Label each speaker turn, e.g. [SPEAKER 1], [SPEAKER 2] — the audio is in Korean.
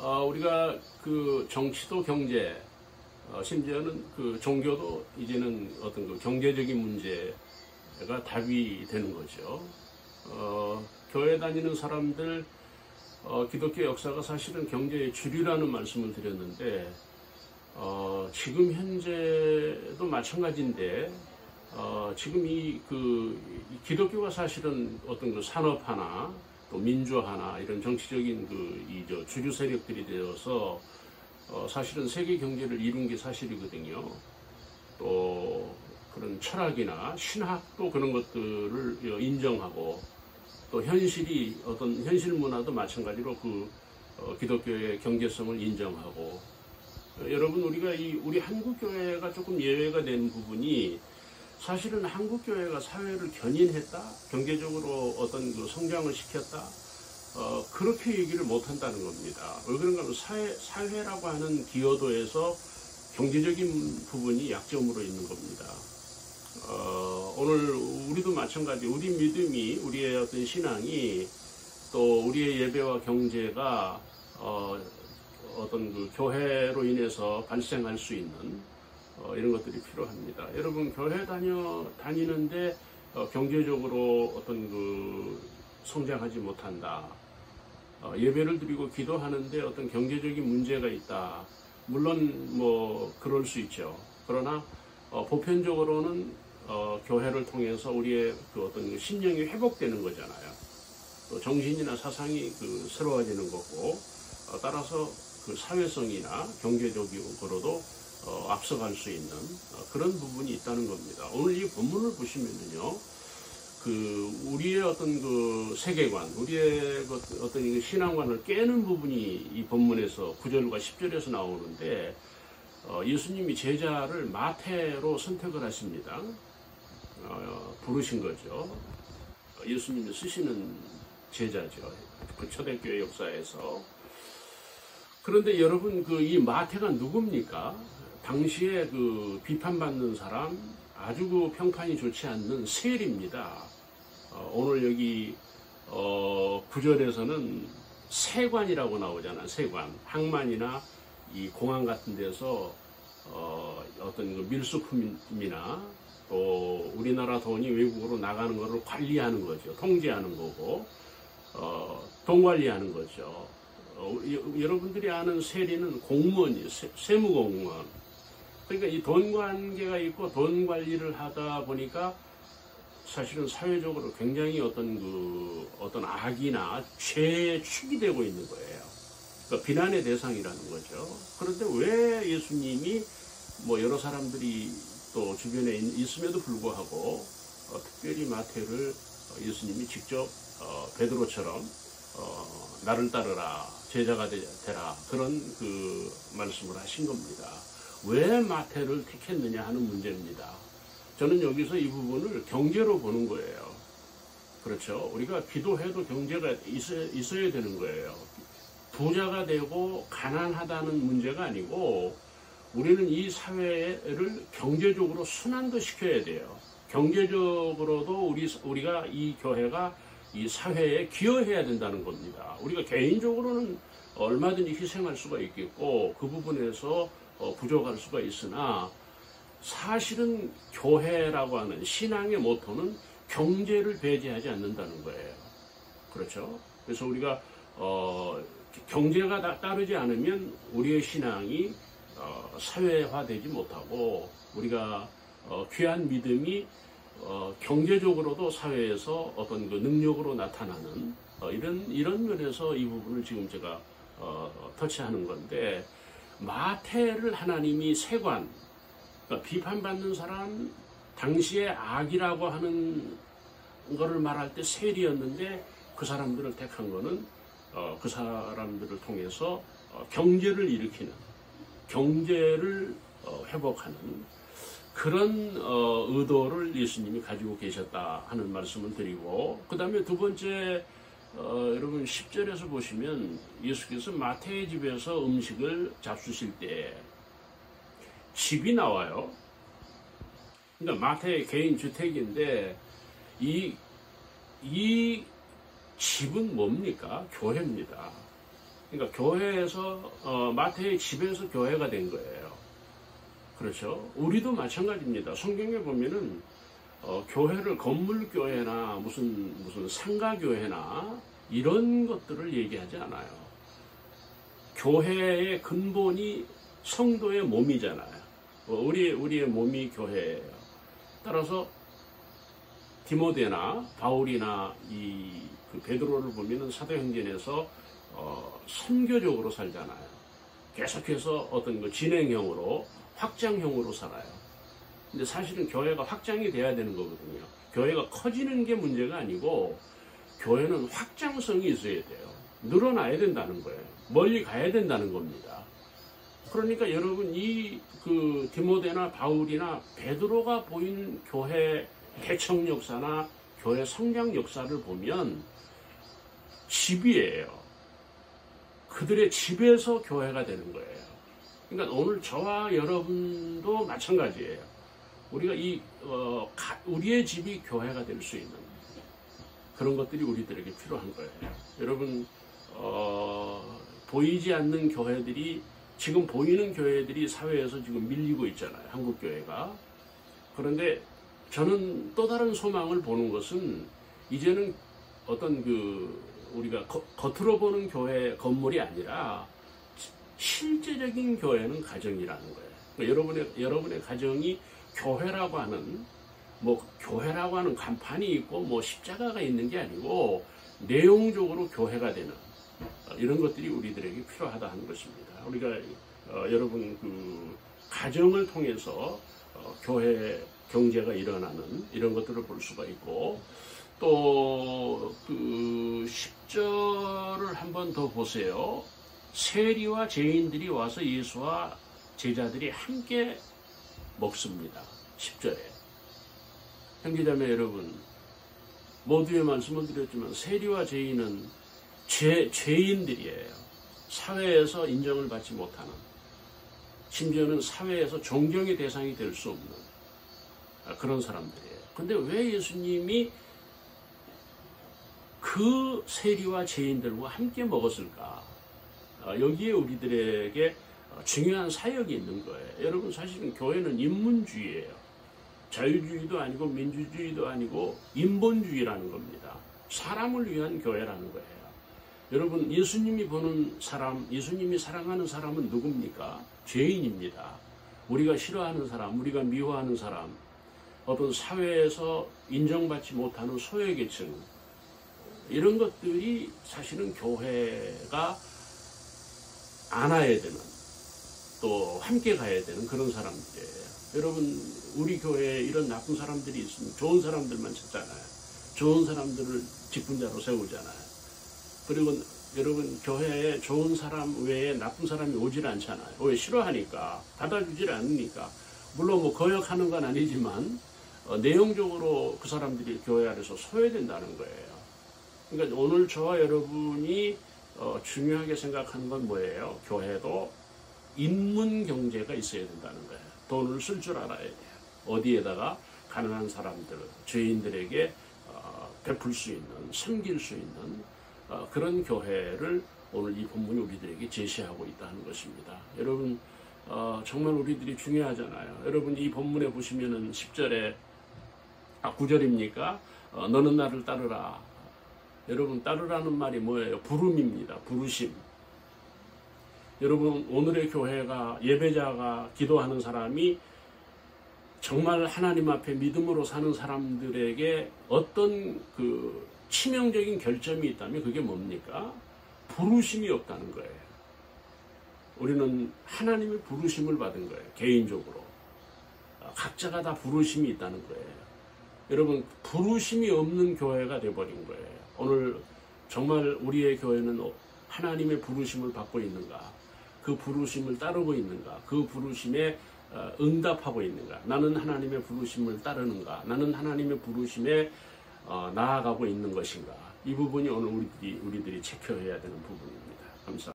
[SPEAKER 1] 우리가 그 정치도 경제, 심지어는 그 종교도 이제는 어떤 그 경제적인 문제가 답이 되는 거죠. 교회 다니는 사람들, 기독교 역사가 사실은 경제의 주류라는 말씀을 드렸는데, 지금 현재도 마찬가지인데, 지금 이 기독교가 사실은 어떤 그 산업화나 또 민주화나 이런 정치적인 주류 세력들이 되어서 사실은 세계 경제를 이룬 게 사실이거든요. 또 그런 철학이나 신학도 그런 것들을 인정하고 또 현실이 어떤 현실 문화도 마찬가지로 기독교의 경제성을 인정하고 여러분 우리가 우리 한국 교회가 조금 예외가 되는 부분이 사실은 한국 교회가 사회를 견인했다, 경제적으로 어떤 성장을 시켰다, 그렇게 얘기를 못 한다는 겁니다. 왜 그런가 하면 사회라고 하는 기여도에서 경제적인 부분이 약점으로 있는 겁니다. 오늘 우리도 마찬가지, 우리 믿음이, 우리의 어떤 신앙이 또 우리의 예배와 경제가 어떤 교회로 인해서 발생할 수 있는 이런 것들이 필요합니다. 여러분 교회 다니는데 경제적으로 어떤 성장하지 못한다. 예배를 드리고 기도하는데 어떤 경제적인 문제가 있다. 물론 그럴 수 있죠. 그러나 보편적으로는 교회를 통해서 우리의 어떤 신령이 회복되는 거잖아요. 또 정신이나 사상이 새로워지는 거고 따라서 사회성이나 경제적으로도 앞서갈 수 있는 그런 부분이 있다는 겁니다. 오늘 이 본문을 보시면은요, 우리의 어떤 세계관, 우리의 어떤 신앙관을 깨는 부분이 이 본문에서 9절과 10절에서 나오는데, 예수님이 제자를 마태로 선택을 하십니다. 부르신 거죠. 예수님이 쓰시는 제자죠. 초대교회 역사에서. 그런데 여러분, 이 마태가 누굽니까? 당시에 비판받는 사람, 아주 평판이 좋지 않는 세리입니다. 오늘 여기 9절에서는 세관이라고 나오잖아요. 세관. 항만이나 이 공항 같은 데서 어떤 밀수품이나 또 우리나라 돈이 외국으로 나가는 것을 관리하는 거죠. 통제하는 거고, 돈 관리하는 거죠. 여러분들이 아는 세리는 공무원이에요. 세무공무원. 그러니까 이 돈 관계가 있고 돈 관리를 하다 보니까 사실은 사회적으로 굉장히 어떤 악이나 죄의 축이 되고 있는 거예요. 그러니까 비난의 대상이라는 거죠. 그런데 왜 예수님이 여러 사람들이 또 주변에 있음에도 불구하고 특별히 마태를 예수님이 직접 베드로처럼 나를 따르라, 제자가 되라, 그런 말씀을 하신 겁니다. 왜 마태를 택했느냐 하는 문제입니다. 저는 여기서 이 부분을 경제로 보는 거예요. 그렇죠. 우리가 기도해도 경제가 있어야 되는 거예요. 부자가 되고 가난하다는 문제가 아니고 우리는 이 사회를 경제적으로 순환도 시켜야 돼요. 경제적으로도 우리가 이 교회가 이 사회에 기여해야 된다는 겁니다. 우리가 개인적으로는 얼마든지 희생할 수가 있겠고 그 부분에서 부족할 수가 있으나 사실은 교회라고 하는 신앙의 모토는 경제를 배제하지 않는다는 거예요. 그렇죠? 그래서 우리가 경제가 따르지 않으면 우리의 신앙이 사회화되지 못하고 우리가 귀한 믿음이 경제적으로도 사회에서 어떤 능력으로 나타나는 이런 면에서 이 부분을 지금 제가 터치하는 건데, 마태를 하나님이 세관, 그러니까 비판받는 사람, 당시에 악이라고 하는 거를 말할 때 세리였는데 그 사람들을 택한 거는 그 사람들을 통해서 경제를 일으키는, 경제를 회복하는 그런 의도를 예수님이 가지고 계셨다 하는 말씀을 드리고, 그 다음에 두 번째 여러분 10절에서 보시면 예수께서 마태의 집에서 음식을 잡수실 때 집이 나와요. 그러니까 마태의 개인 주택인데 이 집은 뭡니까? 교회입니다. 그러니까 교회에서 마태의 집에서 교회가 된 거예요. 그렇죠? 우리도 마찬가지입니다. 성경에 보면은 교회를 건물 교회나 무슨 상가 교회나 이런 것들을 얘기하지 않아요. 교회의 근본이 성도의 몸이잖아요. 우리의 몸이 교회예요. 따라서 디모데나 바울이나 그 베드로를 보면은 사도행전에서 선교적으로 살잖아요. 계속해서 어떤 그 진행형으로 확장형으로 살아요. 근데 사실은 교회가 확장이 돼야 되는 거거든요. 교회가 커지는 게 문제가 아니고 교회는 확장성이 있어야 돼요. 늘어나야 된다는 거예요. 멀리 가야 된다는 겁니다. 그러니까 여러분 그 디모데나 바울이나 베드로가 보인 교회 개척 역사나 교회 성장 역사를 보면 집이에요. 그들의 집에서 교회가 되는 거예요. 그러니까 오늘 저와 여러분도 마찬가지예요. 우리가 우리의 집이 교회가 될 수 있는 그런 것들이 우리들에게 필요한 거예요. 여러분 보이지 않는 교회들이 지금 보이는 교회들이 사회에서 지금 밀리고 있잖아요. 한국 교회가. 그런데 저는 또 다른 소망을 보는 것은 이제는 어떤 우리가 겉으로 보는 교회 건물이 아니라 실제적인 교회는 가정이라는 거예요. 그러니까 여러분의 가정이 교회라고 하는 간판이 있고 십자가가 있는 게 아니고 내용적으로 교회가 되는 이런 것들이 우리들에게 필요하다 하는 것입니다. 우리가 여러분 가정을 통해서 교회 경제가 일어나는 이런 것들을 볼 수가 있고 또 10절을 한번 더 보세요. 세리와 죄인들이 와서 예수와 제자들이 함께 먹습니다. 10절에. 형제자매 여러분, 모두의 말씀을 드렸지만 세리와 죄인은 죄인들이에요. 사회에서 인정을 받지 못하는, 심지어는 사회에서 존경의 대상이 될 수 없는 그런 사람들이에요. 근데 왜 예수님이 그 세리와 죄인들과 함께 먹었을까? 여기에 우리들에게 중요한 사역이 있는 거예요. 여러분 사실은 교회는 인문주의예요. 자유주의도 아니고 민주주의도 아니고 인본주의라는 겁니다. 사람을 위한 교회라는 거예요. 여러분 예수님이 보는 사람, 예수님이 사랑하는 사람은 누굽니까? 죄인입니다. 우리가 싫어하는 사람, 우리가 미워하는 사람, 어떤 사회에서 인정받지 못하는 소외계층, 이런 것들이 사실은 교회가 안아야 되는, 또 함께 가야 되는 그런 사람들이에요. 여러분 우리 교회에 이런 나쁜 사람들이 있으면 좋은 사람들만 찾잖아요. 좋은 사람들을 직분자로 세우잖아요. 그리고 여러분 교회에 좋은 사람 외에 나쁜 사람이 오질 않잖아요. 왜? 싫어하니까, 받아주질 않으니까. 물론 거역하는 건 아니지만 내용적으로 그 사람들이 교회 안에서 소외된다는 거예요. 그러니까 오늘 저와 여러분이 중요하게 생각하는 건 뭐예요? 교회도 인문 경제가 있어야 된다는 거예요. 돈을 쓸 줄 알아야 돼요. 어디에다가 가난한 사람들, 죄인들에게 베풀 수 있는, 섬길 수 있는 그런 교회를 오늘 이 본문이 우리들에게 제시하고 있다는 것입니다. 여러분 정말 우리들이 중요하잖아요. 여러분 이 본문에 보시면은 10절에 9절입니까? 너는 나를 따르라. 여러분 따르라는 말이 뭐예요? 부름입니다. 부르심. 여러분 오늘의 교회가, 예배자가, 기도하는 사람이 정말 하나님 앞에 믿음으로 사는 사람들에게 어떤 치명적인 결점이 있다면 그게 뭡니까? 부르심이 없다는 거예요. 우리는 하나님의 부르심을 받은 거예요. 개인적으로. 각자가 다 부르심이 있다는 거예요. 여러분 부르심이 없는 교회가 돼버린 거예요. 오늘 정말 우리의 교회는 하나님의 부르심을 받고 있는가? 그 부르심을 따르고 있는가? 그 부르심에 응답하고 있는가? 나는 하나님의 부르심을 따르는가? 나는 하나님의 부르심에 나아가고 있는 것인가? 이 부분이 오늘 우리들이 체크해야 되는 부분입니다. 감사합니다.